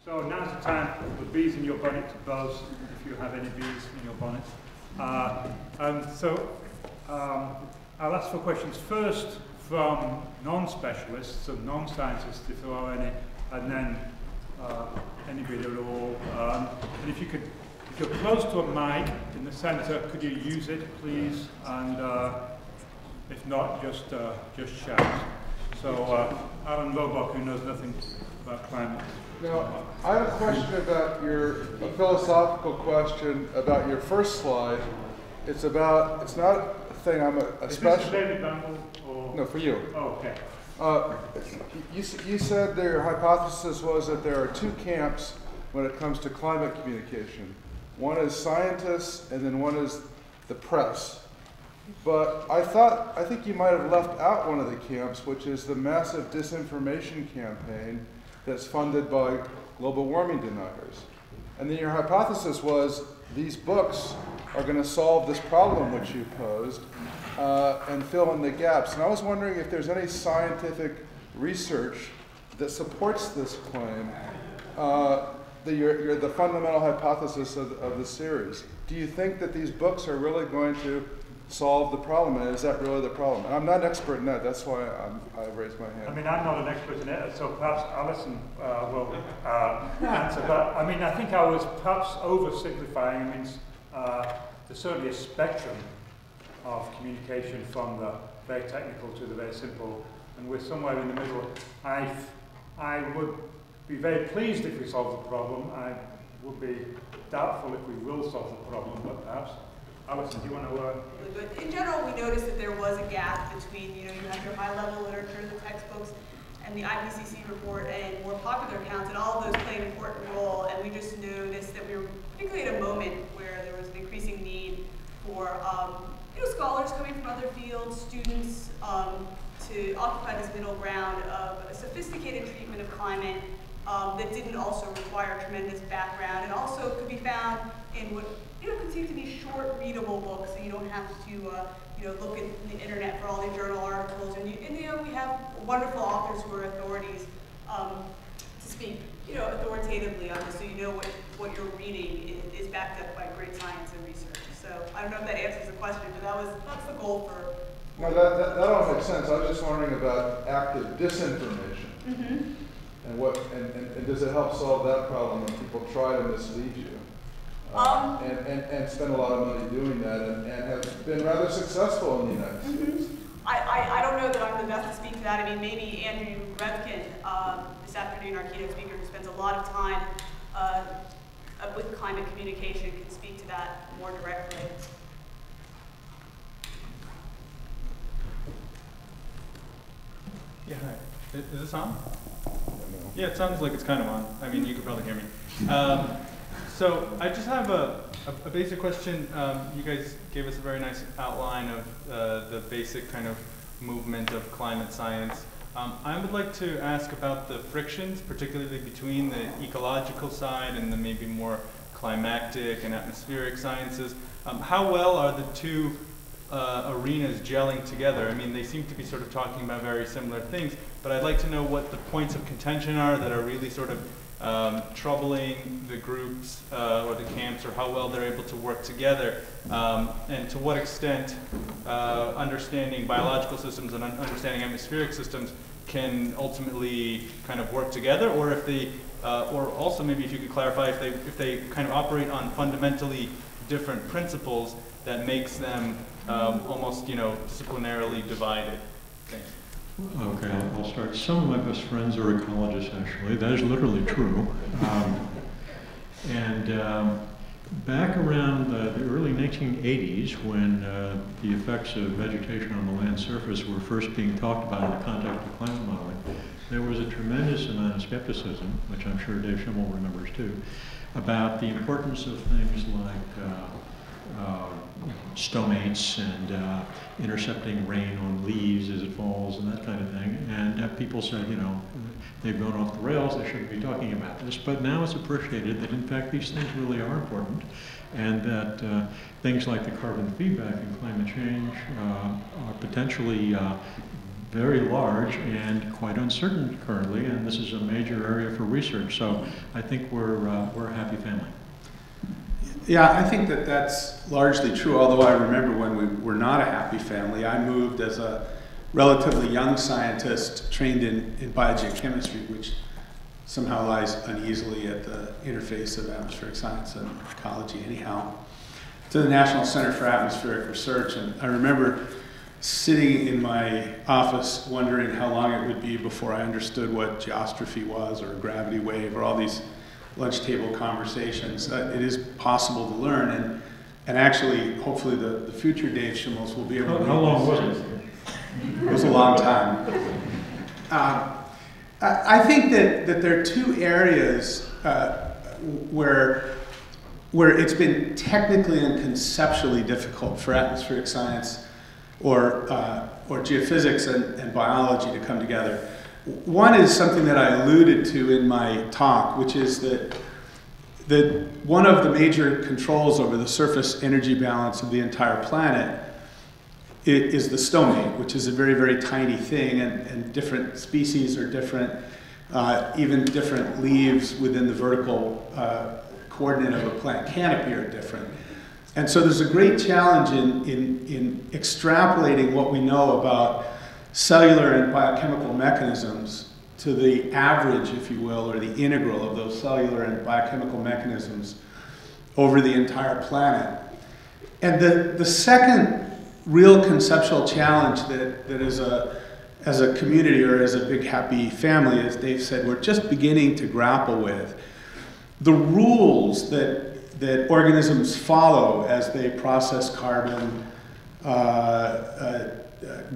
So now's the time for the bees in your bonnet to buzz, if you have any bees in your bonnet. I'll ask for questions first from non-specialists and non-scientists, if there are any, and then anybody at all. And if you're close to a mic in the centre, could you use it, please? And if not, just shout. So Alan Lobach, who knows nothing about climate. Now, I have a question about a philosophical question about your first slide. It's not a thing I'm a special. David Bamble, or? No, for you. Oh, okay. You said that your hypothesis was that there are two camps when it comes to climate communication. One is scientists, and then one is the press. But I think you might have left out one of the camps, which is the massive disinformation campaign that's funded by global warming deniers. And then your hypothesis was these books are going to solve this problem which you posed and fill in the gaps. And I was wondering if there's any scientific research that supports this claim, the fundamental hypothesis of the series. Do you think that these books are really going to solve the problem, and is that really the problem? And I'm not an expert in that, that's why I raised my hand. I mean, I'm not an expert in it, so perhaps Alison will answer. But I mean, I think I was perhaps oversimplifying. I mean, there's certainly a spectrum of communication from the very technical to the very simple, and we're somewhere in the middle. I would be very pleased if we solve the problem. I would be doubtful if we will solve the problem, but perhaps. Alison, do you want to? In general, we noticed that there was a gap between, you have your high-level literature, the textbooks, and the IPCC report, and more popular accounts, and all of those play an important role. And we just noticed that we were particularly at a moment where there was an increasing need for, scholars coming from other fields, students, to occupy this middle ground of a sophisticated treatment of climate that didn't also require tremendous background, and also could be found in what could seem to be short, readable books, so you don't have to look at the internet for all the journal articles. And we have wonderful authors who are authorities to speak authoritatively on this, so you know what you're reading is backed up by great science and research. So I don't know if that answers the question, but that's the goal for. No, that all makes sense. I was just wondering about active disinformation. Mm-hmm. And does it help solve that problem when people try to mislead you? And spend a lot of money doing that, and have been rather successful in the United States. I don't know that I'm the best to speak to that. I mean, maybe Andrew Revkin, this afternoon, our keynote speaker, who spends a lot of time with climate communication, can speak to that more directly. Yeah, hi. Is this on? Yeah, it sounds like it's kind of on. I mean, you could probably hear me. So I just have a basic question. You guys gave us a very nice outline of the basic kind of movement of climate science. I would like to ask about the frictions, particularly between the ecological side and the maybe more climactic and atmospheric sciences. How well are the two arenas gelling together? I mean, they seem to be sort of talking about very similar things, but I'd like to know what the points of contention are that are really sort of troubling the groups or the camps, or how well they're able to work together, and to what extent understanding biological systems and understanding atmospheric systems can ultimately kind of work together, or if they, or also maybe if you could clarify if they kind of operate on fundamentally different principles that makes them almost disciplinarily divided. Thanks. Okay, I'll start. Some of my best friends are ecologists, actually. That is literally true. Back around the early 1980s, when the effects of vegetation on the land surface were first being talked about in the context of climate modeling, there was a tremendous amount of skepticism, which I'm sure Dave Schimmel remembers too, about the importance of things like stomates and intercepting rain on leaves as it falls and that kind of thing. And people said, they've gone off the rails, they shouldn't be talking about this. But now it's appreciated that in fact these things really are important, and that things like the carbon feedback in climate change are potentially very large and quite uncertain currently, and this is a major area for research. So I think we're a happy family. Yeah, I think that that's largely true, although I remember when we were not a happy family. I moved as a relatively young scientist trained in biogeochemistry, which somehow lies uneasily at the interface of atmospheric science and ecology anyhow, to the National Center for Atmospheric Research. And I remember sitting in my office wondering how long it would be before I understood what geostrophy was or a gravity wave or all these lunch table conversations. It is possible to learn, and actually, hopefully the future Dave Schimmels will be able to... How long was it? It was a long time. I think that there are two areas where it's been technically and conceptually difficult for atmospheric science or geophysics and biology to come together. One is something that I alluded to in my talk, which is that one of the major controls over the surface energy balance of the entire planet is the stomate, which is a very, very tiny thing, and different species are different, even different leaves within the vertical coordinate of a plant canopy are different. And so there's a great challenge in extrapolating what we know about cellular and biochemical mechanisms to the average, if you will, or the integral of those cellular and biochemical mechanisms over the entire planet. And the second real conceptual challenge that as a community or as a big happy family, as Dave said, we're just beginning to grapple with, the rules that organisms follow as they process carbon,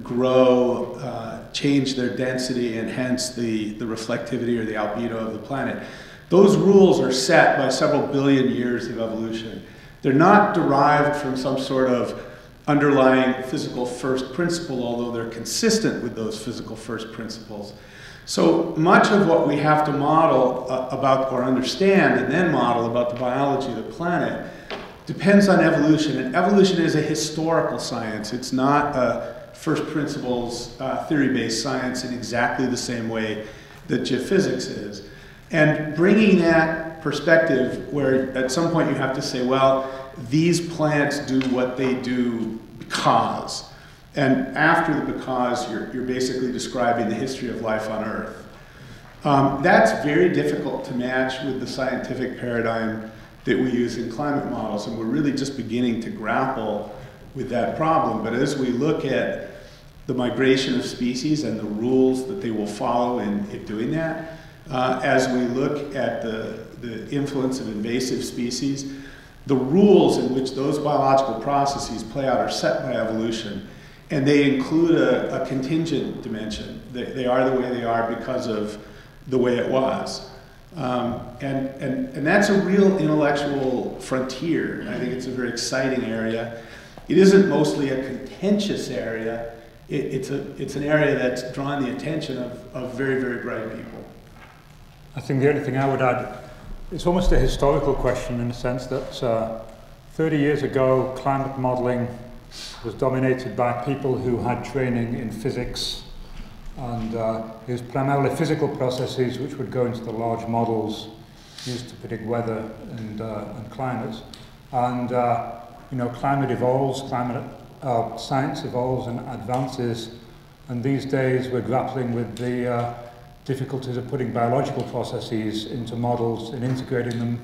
grow, change their density, and hence the reflectivity or the albedo of the planet. Those rules are set by several billion years of evolution. They're not derived from some sort of underlying physical first principle, although they're consistent with those physical first principles. So much of what we have to model about or understand and then model about the biology of the planet depends on evolution. And evolution is a historical science. It's not a first principles theory-based science in exactly the same way that geophysics is. And bringing that perspective where at some point you have to say, well, these plants do what they do because. And after the because, you're basically describing the history of life on Earth. That's very difficult to match with the scientific paradigm that we use in climate models, and we're really just beginning to grapple with that problem. But as we look at the migration of species and the rules that they will follow in doing that, as we look at the influence of invasive species, the rules in which those biological processes play out are set by evolution, and they include a contingent dimension. They are the way they are because of the way it was. And that's a real intellectual frontier. I think it's a very exciting area. It isn't mostly a contentious area. It's an area that's drawn the attention of very, very bright people. I think the only thing I would add, it's almost a historical question in the sense that 30 years ago, climate modeling was dominated by people who had training in physics, and it was primarily physical processes which would go into the large models used to predict weather and climate. And you know, climate evolves, science evolves and advances, and these days we're grappling with the difficulties of putting biological processes into models and integrating them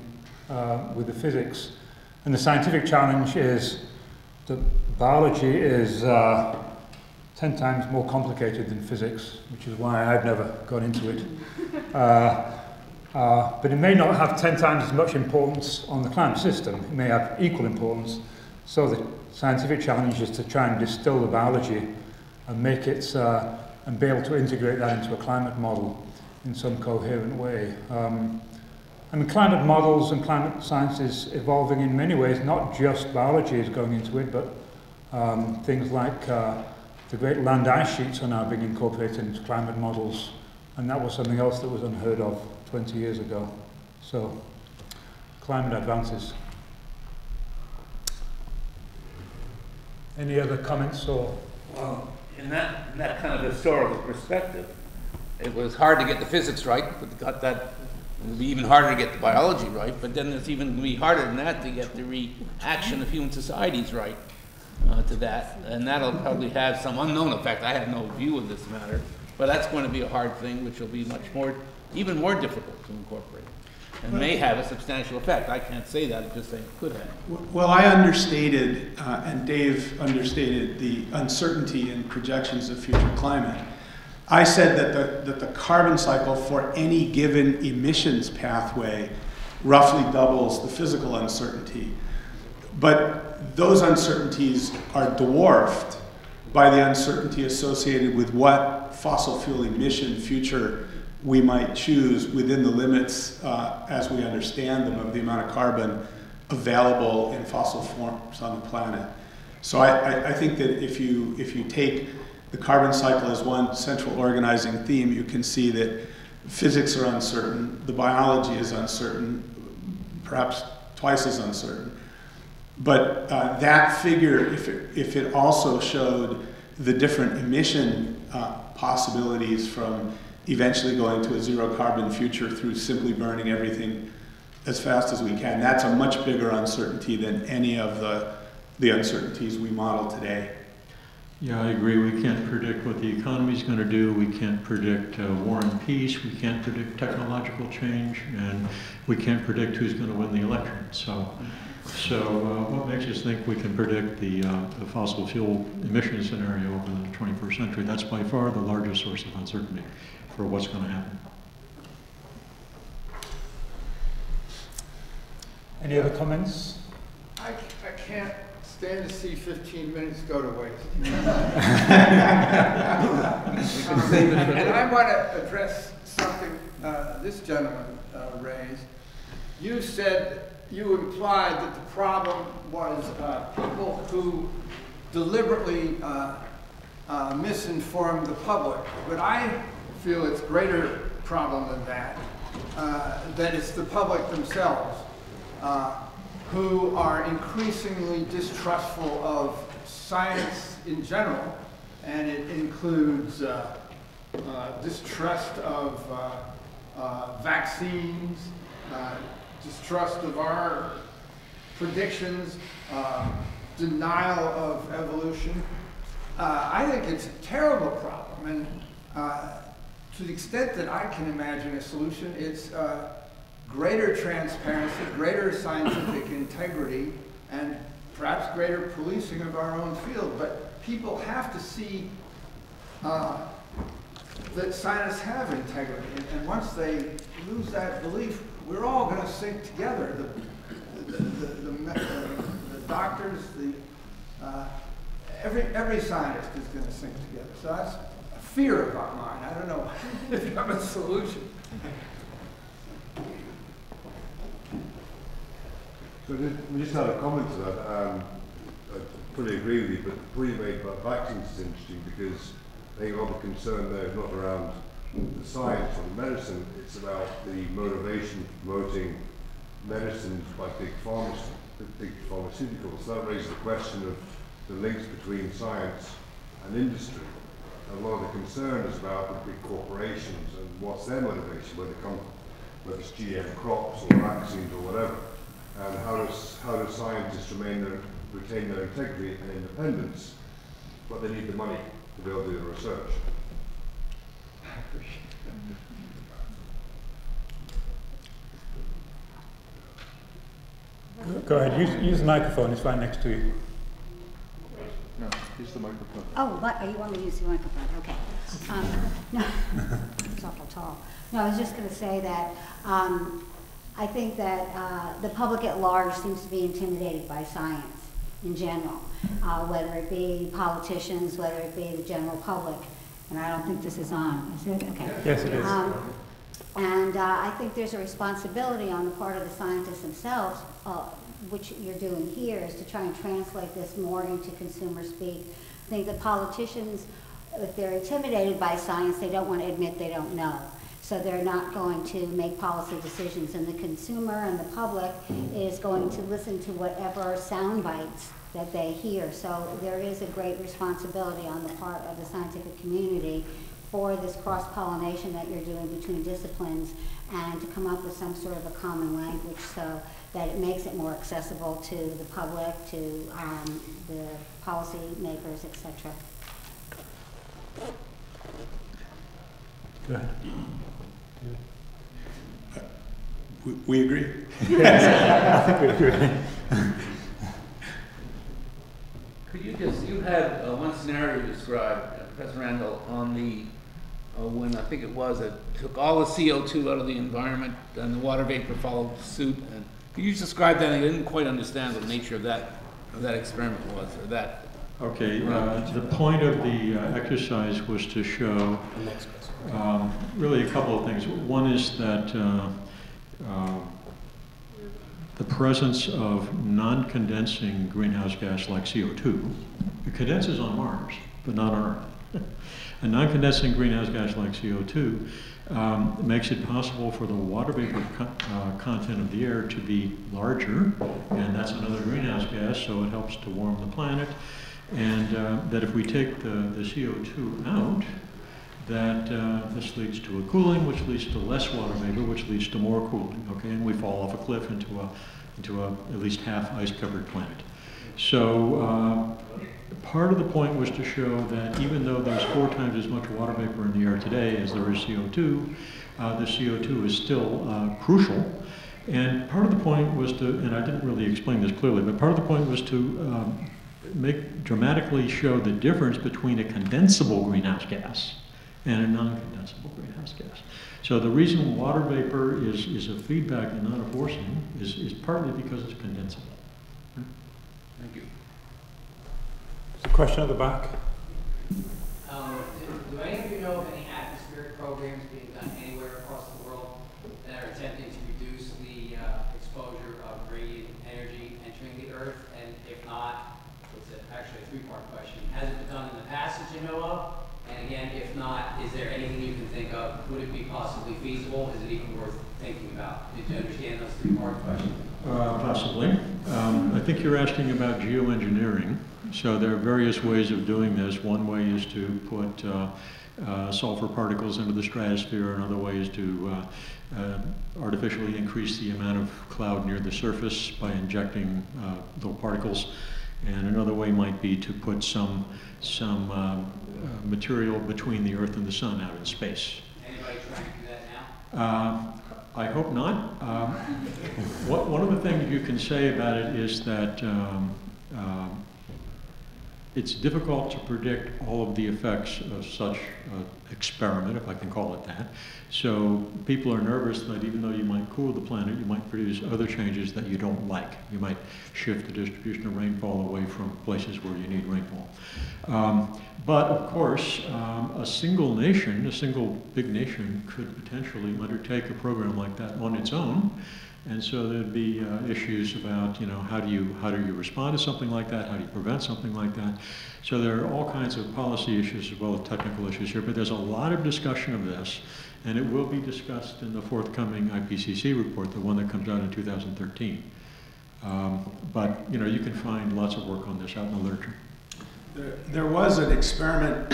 with the physics. And the scientific challenge is that biology is 10 times more complicated than physics, which is why I've never gone into it. But it may not have 10 times as much importance on the climate system. It may have equal importance. So the scientific challenge is to try and distill the biology and make it, and be able to integrate that into a climate model in some coherent way. I mean, climate models and climate science is evolving in many ways. Not just biology is going into it, but things like the great land ice sheets are now being incorporated into climate models, and that was something else that was unheard of 20 years ago. So, climate advances. Any other comments or? Well, in that kind of historical perspective, it was hard to get the physics right, but got that. It'll be even harder to get the biology right, but then it's even going to be harder than that to get the reaction of human societies right to that, and that'll probably have some unknown effect. I have no view of this matter, but that's going to be a hard thing, which will be much more, even more difficult to incorporate, and may have a substantial effect. I can't say that; I'm just saying it could have. Well, I understated, and Dave understated the uncertainty in projections of future climate. I said that the carbon cycle for any given emissions pathway roughly doubles the physical uncertainty. But those uncertainties are dwarfed by the uncertainty associated with what fossil fuel emission future we might choose within the limits, as we understand them, of the amount of carbon available in fossil forms on the planet. So I think that if you take the carbon cycle as one central organizing theme, you can see that physics are uncertain, the biology is uncertain, perhaps twice as uncertain. But that figure, if it also showed the different emission possibilities from eventually going to a zero carbon future through simply burning everything as fast as we can, that's a much bigger uncertainty than any of the uncertainties we model today. Yeah, I agree. We can't predict what the economy is going to do. We can't predict war and peace. We can't predict technological change, and we can't predict who's going to win the election. So what makes us think we can predict the fossil fuel emission scenario over the 21st century? That's by far the largest source of uncertainty for what's going to happen. Any other comments? I can't stand to see 15 minutes go to waste. And I want to address something this gentleman raised. You said, you implied that the problem was people who deliberately misinformed the public. But I feel it's a greater problem than that it's the public themselves who are increasingly distrustful of science in general, and it includes distrust of vaccines, distrust of our predictions, denial of evolution. I think it's a terrible problem, and to the extent that I can imagine a solution, it's greater transparency, greater scientific integrity, and perhaps greater policing of our own field. But people have to see that scientists have integrity, and once they lose that belief, we're all going to sink together. The doctors, every scientist is going to sink together. So that's a fear about mine. I don't know if you have a solution. So we just had a comment to that. I fully agree with you, but the point you made about vaccines is interesting because I think a lot of the concern there is not around the science or the medicine, it's about the motivation of promoting medicines by big pharmaceuticals. So that raises the question of the links between science and industry. And a lot of the concern is about the big corporations and what's their motivation, whether it's GM crops or vaccines or whatever. And how do scientists retain their integrity and independence, but they need the money to be able to do the research. Go ahead, use the microphone, it's right next to you. No, use the microphone. Oh, you want me to use the microphone? Okay. No, it's awful tall. No, I was just going to say that I think that the public at large seems to be intimidated by science in general, whether it be politicians, whether it be the general public. And I don't think this is on. Is it? Okay. Yes, it is. And I think there's a responsibility on the part of the scientists themselves, which you're doing here, is to try and translate this more into consumer speak. I think that politicians, if they're intimidated by science, they don't want to admit they don't know. So they're not going to make policy decisions, and the consumer and the public is going to listen to whatever sound bites that they hear. So there is a great responsibility on the part of the scientific community for this cross-pollination that you're doing between disciplines, and to come up with some sort of a common language so that it makes it more accessible to the public, to the policy makers, etc. Go ahead. We agree. I think we agree. Could you just, you had one scenario described, Professor Randall, on the, when I think it was, it took all the CO2 out of the environment and the water vapor followed suit. And could you just describe that? I didn't quite understand what the nature of that experiment was, or that. Okay, the point of the exercise was to show really a couple of things. One is that the presence of non-condensing greenhouse gas like CO2, it condenses on Mars, but not on Earth. A non-condensing greenhouse gas like CO2 makes it possible for the water vapor content of the air to be larger, and that's another greenhouse gas, so it helps to warm the planet. And that if we take the CO2 out, that this leads to a cooling, which leads to less water vapor, which leads to more cooling, okay? And we fall off a cliff into a at least half ice-covered planet. So part of the point was to show that even though there's 4 times as much water vapor in the air today as there is CO2, the CO2 is still crucial. And part of the point was to, and I didn't really explain this clearly, but part of the point was to dramatically show the difference between a condensable greenhouse gas and a non-condensable greenhouse gas. So the reason water vapor is a feedback and not a forcing is partly because it's condensable. Thank you. There's a question at the back. Do any of you know of any atmospheric programs being done anywhere across the world that are attempting to reduce the exposure of radiant energy entering the Earth? And if not, it's actually a 3-part question. Has it been done in the past that you know of? And again, if not, is there anything you can think of? Would it be possibly feasible? Is it even worth thinking about? Did you understand those 3-part questions? Possibly. I think you're asking about geoengineering. So there are various ways of doing this. One way is to put sulfur particles into the stratosphere. Another way is to artificially increase the amount of cloud near the surface by injecting little particles. And another way might be to put some material between the Earth and the Sun out in space. Anybody trying to do that now? I hope not. One of the things you can say about it is that it's difficult to predict all of the effects of such an experiment, if I can call it that. So people are nervous that even though you might cool the planet, you might produce other changes that you don't like. You might shift the distribution of rainfall away from places where you need rainfall. But of course, a single nation, a single big nation, could potentially undertake a program like that on its own. And so there'd be issues about, you know, how do you respond to something like that? How do you prevent something like that? So there are all kinds of policy issues as well as technical issues here, but there's a lot of discussion of this, and it will be discussed in the forthcoming IPCC report, the one that comes out in 2013. But, you know, you can find lots of work on this out in the literature. There was an experiment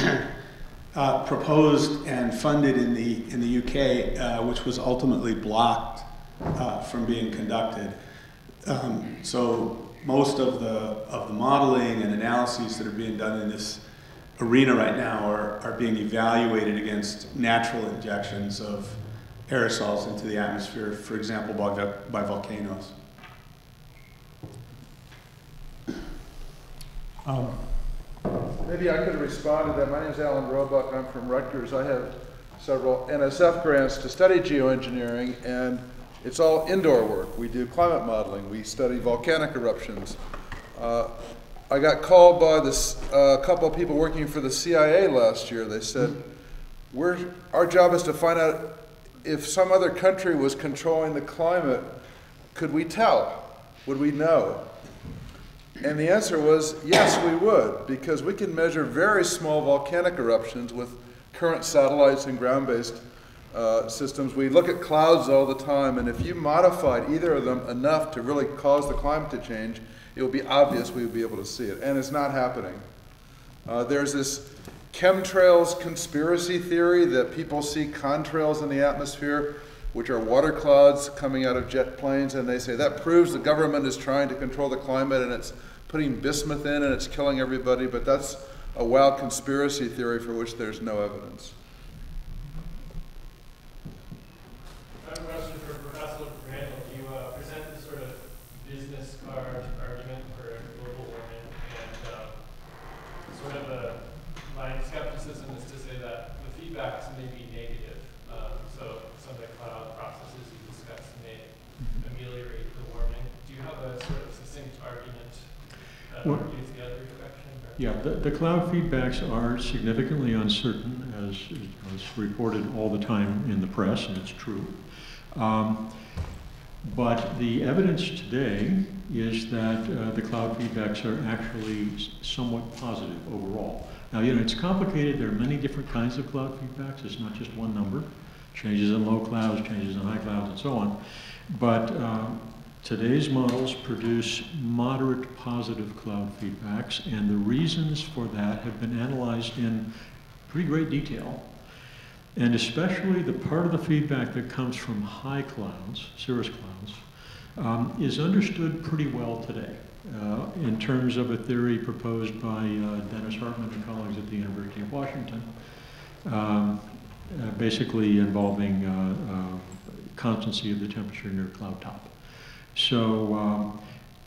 proposed and funded in the UK, which was ultimately blocked from being conducted. So most of the modeling and analyses that are being done in this arena right now are being evaluated against natural injections of aerosols into the atmosphere, for example, by volcanoes. Maybe I could respond to that. My name is Alan Roebuck. I'm from Rutgers. I have several NSF grants to study geoengineering, and it's all indoor work. We do climate modeling. We study volcanic eruptions. I got called by a couple of people working for the CIA last year. They said, our job is to find out if some other country was controlling the climate. Could we tell? Would we know? And the answer was, yes, we would, because we can measure very small volcanic eruptions with current satellites and ground-based systems. We look at clouds all the time, and if you modified either of them enough to really cause the climate to change, it will be obvious we would be able to see it, and it's not happening. There's this chemtrails conspiracy theory that people see contrails in the atmosphere, which are water clouds coming out of jet planes, and they say that proves the government is trying to control the climate and it's putting bismuth in and it's killing everybody, but that's a wild conspiracy theory for which there's no evidence. I have a question for Professor Randall. You present this sort of business card argument for global warming, and sort of my skepticism is to say that the feedbacks may be negative. So some of the cloud processes you discussed may ameliorate the warming. Do you have a sort of succinct argument that argues the other direction? Or? Yeah, the cloud feedbacks are significantly uncertain, as is reported all the time in the press, and it's true. But the evidence today is that the cloud feedbacks are actually somewhat positive overall. Now, it's complicated. There are many different kinds of cloud feedbacks. It's not just one number. Changes in low clouds, changes in high clouds, and so on. But today's models produce moderate positive cloud feedbacks, and the reasons for that have been analyzed in pretty great detail. And especially the part of the feedback that comes from high clouds, cirrus clouds, is understood pretty well today in terms of a theory proposed by Dennis Hartman and colleagues at the University of Washington, basically involving constancy of the temperature near cloud top. So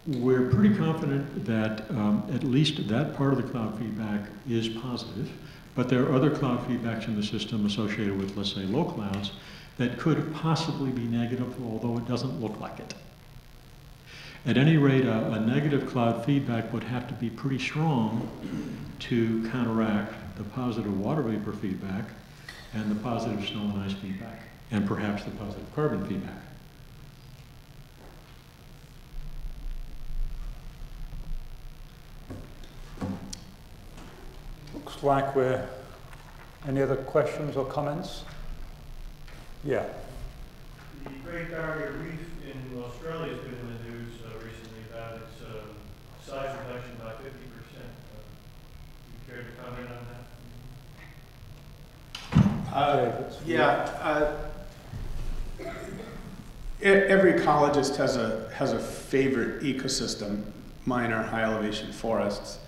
we're pretty confident that at least that part of the cloud feedback is positive, but there are other cloud feedbacks in the system associated with, let's say, low clouds that could possibly be negative, although it doesn't look like it. At any rate, a negative cloud feedback would have to be pretty strong to counteract the positive water vapor feedback and the positive snow and ice feedback, and perhaps the positive carbon feedback. Looks like we're... Any other questions or comments? Yeah. The Great Barrier Reef in Australia has been in the news recently about its size reduction by 50%. You care to comment on that? Every ecologist has a favorite ecosystem. Mine are high elevation forests.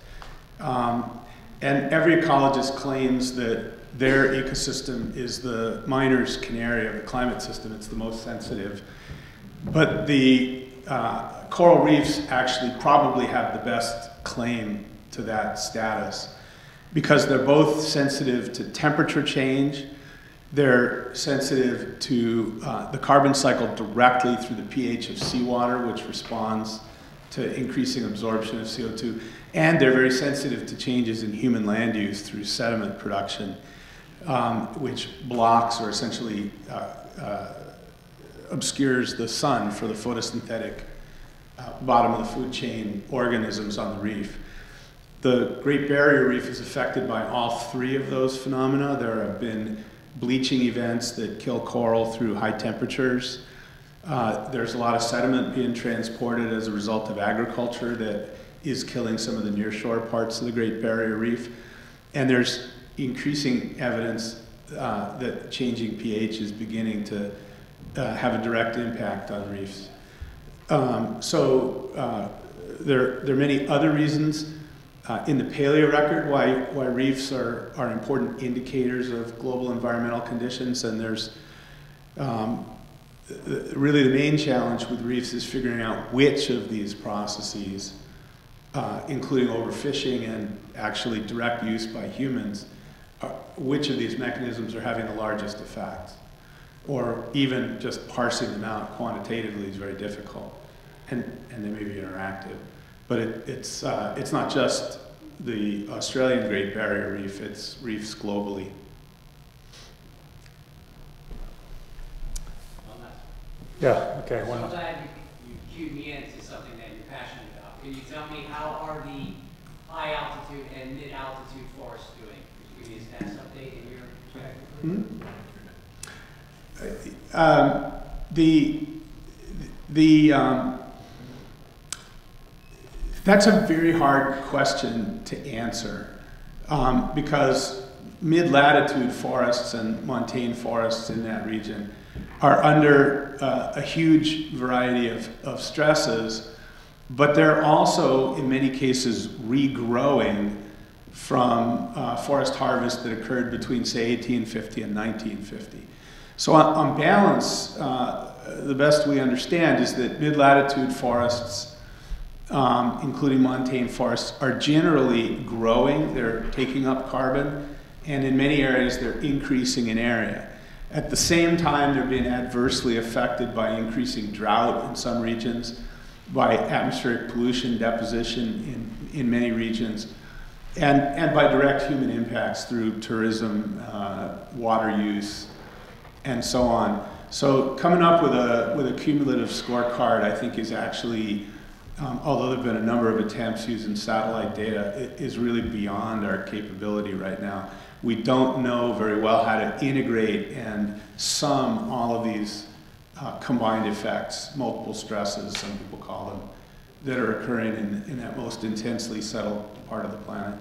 And every ecologist claims that their ecosystem is the miner's canary of the climate system. It's the most sensitive. But the coral reefs actually probably have the best claim to that status because they're both sensitive to temperature change. They're sensitive to the carbon cycle directly through the pH of seawater, which responds to increasing absorption of CO2. And they're very sensitive to changes in human land use through sediment production, which blocks or essentially obscures the sun for the photosynthetic bottom of the food chain organisms on the reef. The Great Barrier Reef is affected by all three of those phenomena. There have been bleaching events that kill coral through high temperatures. There's a lot of sediment being transported as a result of agriculture that is killing some of the nearshore parts of the Great Barrier Reef. And there's increasing evidence that changing pH is beginning to have a direct impact on reefs. There are many other reasons in the paleo record why reefs are important indicators of global environmental conditions, and there's really the main challenge with reefs is figuring out which of these processes, including overfishing and actually direct use by humans, which of these mechanisms are having the largest effect. Or even just parsing them out quantitatively is very difficult, and they may be interactive. But it's not just the Australian Great Barrier Reef, it's reefs globally. Yeah, okay. So I'm glad you cued me into something that you're passionate about. Can you tell me how are the high altitude and mid altitude forests doing? Could you give me a status update in your perspective? That's a very hard question to answer because mid-latitude forests and montane forests in that region are under a huge variety of stresses, but they're also, in many cases, regrowing from forest harvest that occurred between, say, 1850 and 1950. So on balance, the best we understand is that mid-latitude forests, including montane forests, are generally growing. They're taking up carbon, and in many areas, they're increasing in area. At the same time, they're being adversely affected by increasing drought in some regions, by atmospheric pollution deposition in many regions, and by direct human impacts through tourism, water use, and so on. So coming up with a cumulative scorecard, I think, is actually, although there have been a number of attempts using satellite data, it is really beyond our capability right now. We don't know very well how to integrate and sum all of these combined effects, multiple stresses, some people call them, that are occurring in that most intensely settled part of the planet.